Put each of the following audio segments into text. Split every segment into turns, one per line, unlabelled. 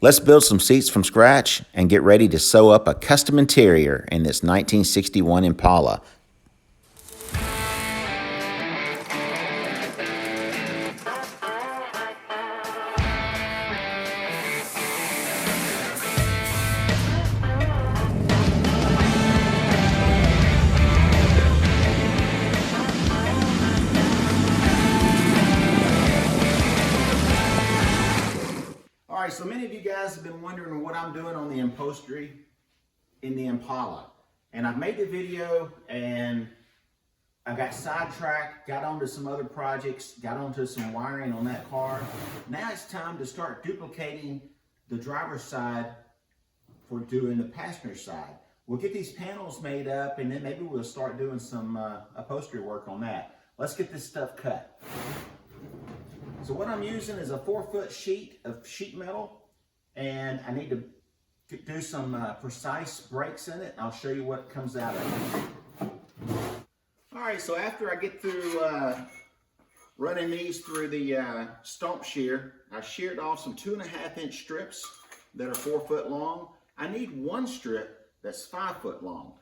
Let's build some seats from scratch and get ready to sew up a custom interior in this 1961 Impala. All right, so many of you guys have been wondering what I'm doing on the upholstery in the Impala. And I've made the video and I got sidetracked, got onto some other projects, got onto some wiring on that car. Now it's time to start duplicating the driver's side for doing the passenger side. We'll get these panels made up and then maybe we'll start doing some upholstery work on that. Let's get this stuff cut. So what I'm using is a 4-foot sheet of sheet metal, and I need to do some precise breaks in it. I'll show you what comes out of it. All right, so after I get through running these through the stump shear, I sheared off some 2.5-inch strips that are 4 foot long. I need one strip that's 5 foot long.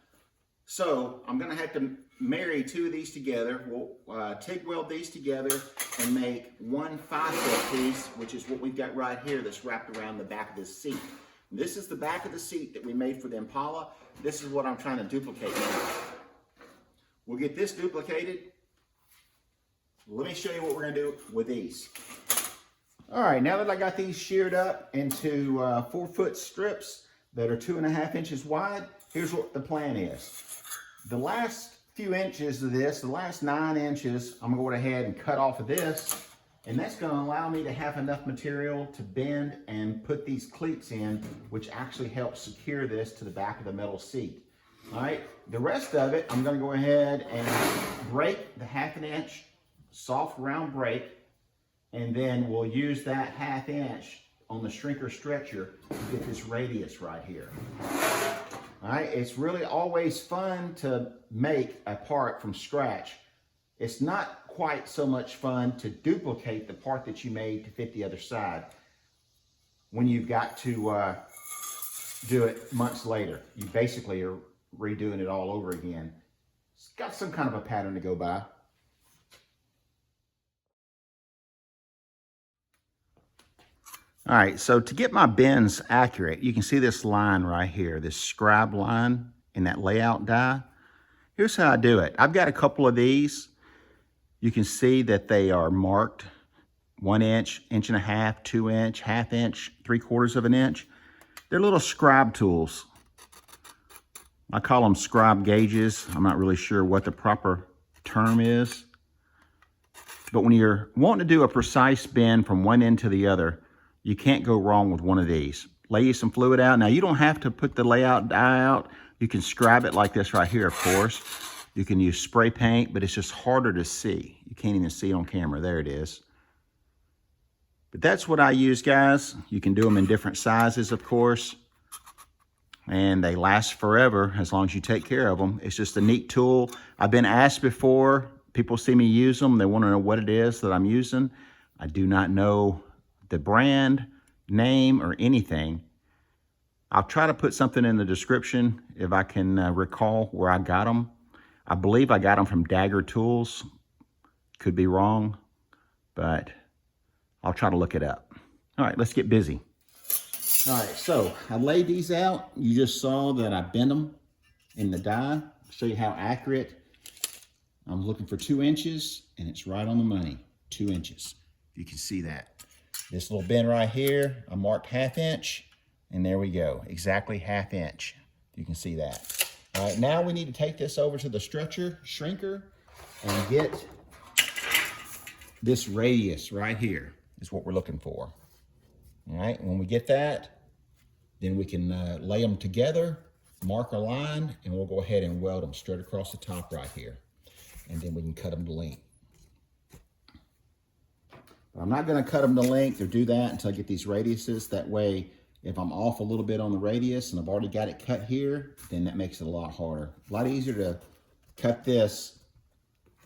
So I'm gonna have to marry 2 of these together. We'll TIG weld these together and make one 5-foot piece, which is what we've got right here that's wrapped around the back of this seat. And this is the back of the seat that we made for the Impala. This is what I'm trying to duplicate now. We'll get this duplicated. Let me show you what we're gonna do with these. All right, now that I got these sheared up into 4-foot strips that are 2.5 inches wide, here's what the plan is. The last few inches of this, the last 9 inches, I'm gonna go ahead and cut off of this, and that's gonna allow me to have enough material to bend and put these cleats in, which actually helps secure this to the back of the metal seat. All right, the rest of it, I'm gonna go ahead and break the 1/2 inch soft round break, and then we'll use that 1/2 inch on the shrinker stretcher to get this radius right here. All right, it's really always fun to make a part from scratch. It's not quite so much fun to duplicate the part that you made to fit the other side when you've got to do it months later. You basically are redoing it all over again. It's got some kind of a pattern to go by. All right, so to get my bends accurate, you can see this line right here, this scribe line in that layout die. Here's how I do it. I've got a couple of these. You can see that they are marked 1 inch, 1.5 inches, 2 inch, 1/2 inch, 3/4 of an inch. They're little scribe tools. I call them scribe gauges. I'm not really sure what the proper term is. But when you're wanting to do a precise bend from one end to the other, you can't go wrong with one of these. Lay you some fluid out. Now, you don't have to put the layout die out. You can scribe it like this right here, of course. You can use spray paint, but it's just harder to see. You can't even see it on camera. There it is. But that's what I use, guys. You can do them in different sizes, of course. And they last forever as long as you take care of them. It's just a neat tool. I've been asked before. People see me use them. They want to know what it is that I'm using. I do not know the brand, name, or anything. I'll try to put something in the description if I can recall where I got them. I believe I got them from Dagger Tools. Could be wrong, but I'll try to look it up. All right, let's get busy. All right, so I laid these out. You just saw that I bent them in the die. I'll show you how accurate. I'm looking for 2 inches, and it's right on the money, 2 inches. You can see that. This little bend right here, I marked 1/2 inch, and there we go, exactly 1/2 inch. You can see that. All right, now we need to take this over to the shrinker, and get this radius right here is what we're looking for. All right, when we get that, then we can lay them together, mark a line, and we'll go ahead and weld them straight across the top right here. And then we can cut them to length. I'm not going to cut them to length or do that until I get these radiuses. That way, if I'm off a little bit on the radius and I've already got it cut here, then that makes it a lot harder. A lot easier to cut this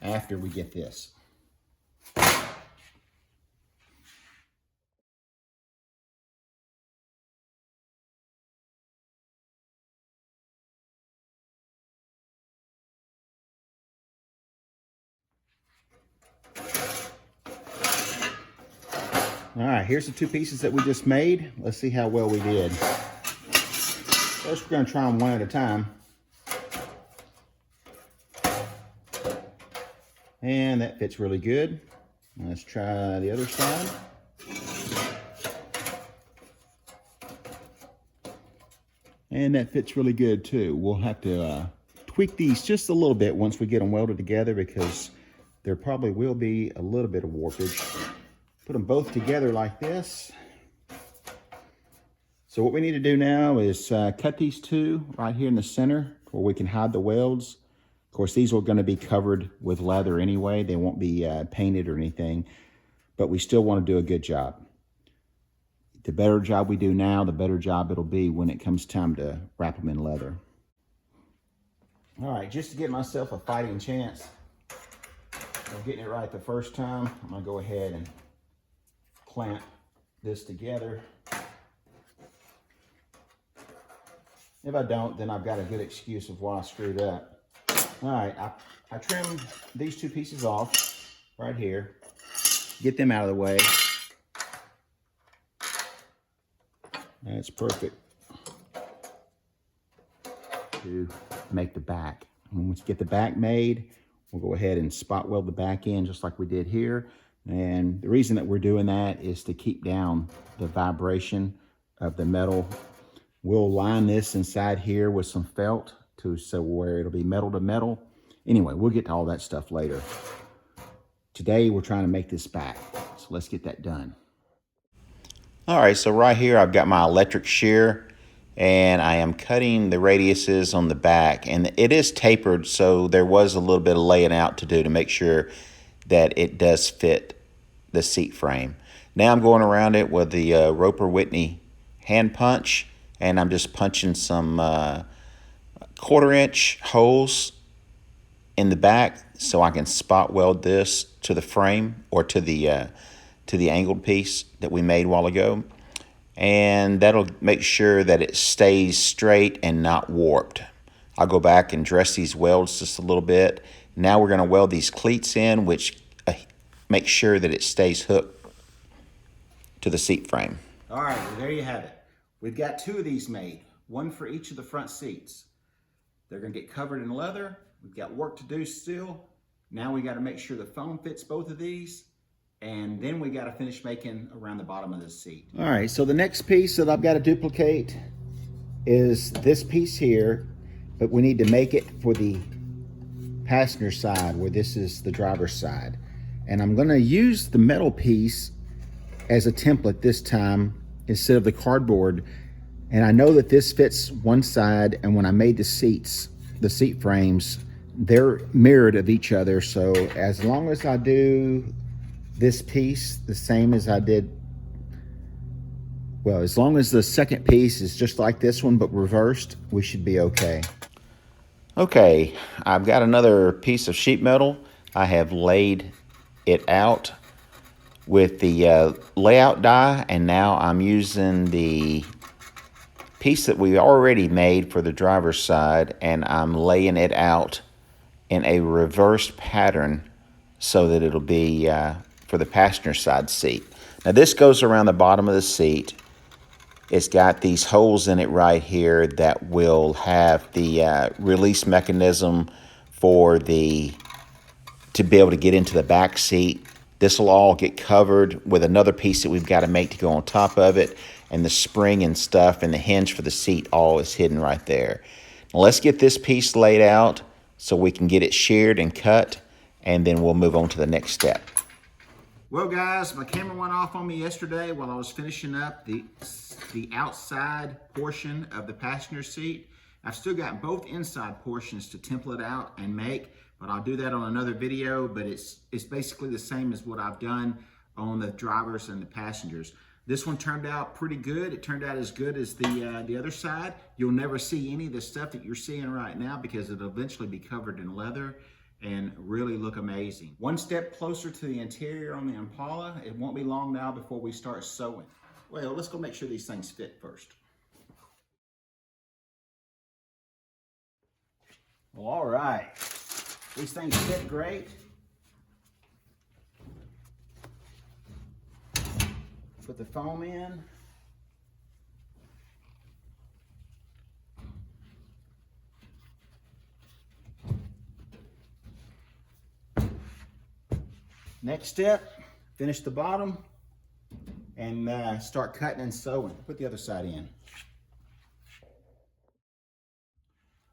after we get this. All right, here's the two pieces that we just made. Let's see how well we did. First, we're gonna try them one at a time. And that fits really good. Let's try the other side. And that fits really good too. We'll have to tweak these just a little bit once we get them welded together, because there probably will be a little bit of warpage. Put them both together like this. So what we need to do now is cut these two right here in the center where we can hide the welds. Of course, these are going to be covered with leather anyway. They won't be painted or anything, but we still want to do a good job. The better job we do now, the better job it'll be when it comes time to wrap them in leather. All right, just to give myself a fighting chance of getting it right the first time, I'm gonna go ahead and clamp this together. If I don't, then I've got a good excuse of why I screwed up. All right, I trimmed these two pieces off right here. Get them out of the way. That's perfect to make the back. And once you get the back made, we'll go ahead and spot weld the back in just like we did here. And the reason that we're doing that is to keep down the vibration of the metal. We'll line this inside here with some felt so where it'll be metal to metal. Anyway, we'll get to all that stuff later. Today, we're trying to make this back. So let's get that done. All right, so right here, I've got my electric shear, and I am cutting the radiuses on the back, and it is tapered, so there was a little bit of laying out to do to make sure that it does fit the seat frame. Now I'm going around it with the Roper Whitney hand punch, and I'm just punching some 1/4-inch holes in the back so I can spot weld this to the frame or to the angled piece that we made a while ago. And that'll make sure that it stays straight and not warped. I'll go back and dress these welds just a little bit. Now we're going to weld these cleats in, which make sure that it stays hooked to the seat frame. All right, well, there you have it. We've got two of these made, one for each of the front seats. They're going to get covered in leather. We've got work to do still. Now we got to make sure the foam fits both of these. And then we got to finish making around the bottom of the seat. All right, so the next piece that I've got to duplicate is this piece here, but we need to make it for the passenger side where this is the driver's side. And I'm going to use the metal piece as a template this time instead of the cardboard. And I know that this fits one side, and when I made the seats, the seat frames, they're mirrored of each other. So as long as I do this piece the same as I did, well, as long as the second piece is just like this one but reversed, we should be okay. Okay, I've got another piece of sheet metal. I have laid it out with the layout die, and now I'm using the piece that we already made for the driver's side, and I'm laying it out in a reversed pattern so that it'll be for the passenger side seat. Now this goes around the bottom of the seat. It's got these holes in it right here that will have the release mechanism for to be able to get into the back seat. This will all get covered with another piece that we've got to make to go on top of it, and the spring and stuff and the hinge for the seat all is hidden right there. Now let's get this piece laid out so we can get it sheared and cut, and then we'll move on to the next step. Well guys, my camera went off on me yesterday while I was finishing up the outside portion of the passenger seat. I've still got both inside portions to template out and make, but I'll do that on another video. But it's basically the same as what I've done on the drivers and the passengers. This one turned out pretty good. It turned out as good as the other side. You'll never see any of the stuff that you're seeing right now because it'll eventually be covered in leather and really look amazing. One step closer to the interior on the Impala. It won't be long now before we start sewing. Well, let's go make sure these things fit first. Well, all right. These things fit great. Put the foam in. Next step, finish the bottom and start cutting and sewing. Put the other side in.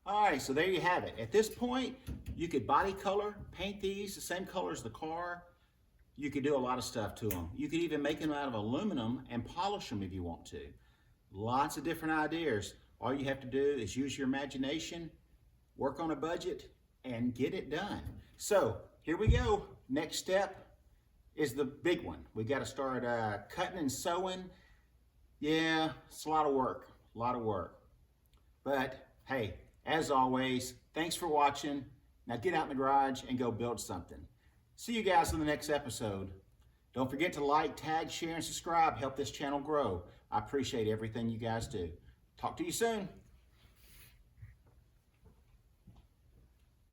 All right, so there you have it. At this point, you could body color, paint these the same color as the car. You could do a lot of stuff to them. You could even make them out of aluminum and polish them if you want to. Lots of different ideas. All you have to do is use your imagination, work on a budget, and get it done. So here we go. Next step is the big one. We got to start cutting and sewing. Yeah, it's a lot of work, But hey, as always, thanks for watching. Now get out in the garage and go build something. See you guys in the next episode. Don't forget to like, tag, share, and subscribe. Help this channel grow. I appreciate everything you guys do. Talk to you soon.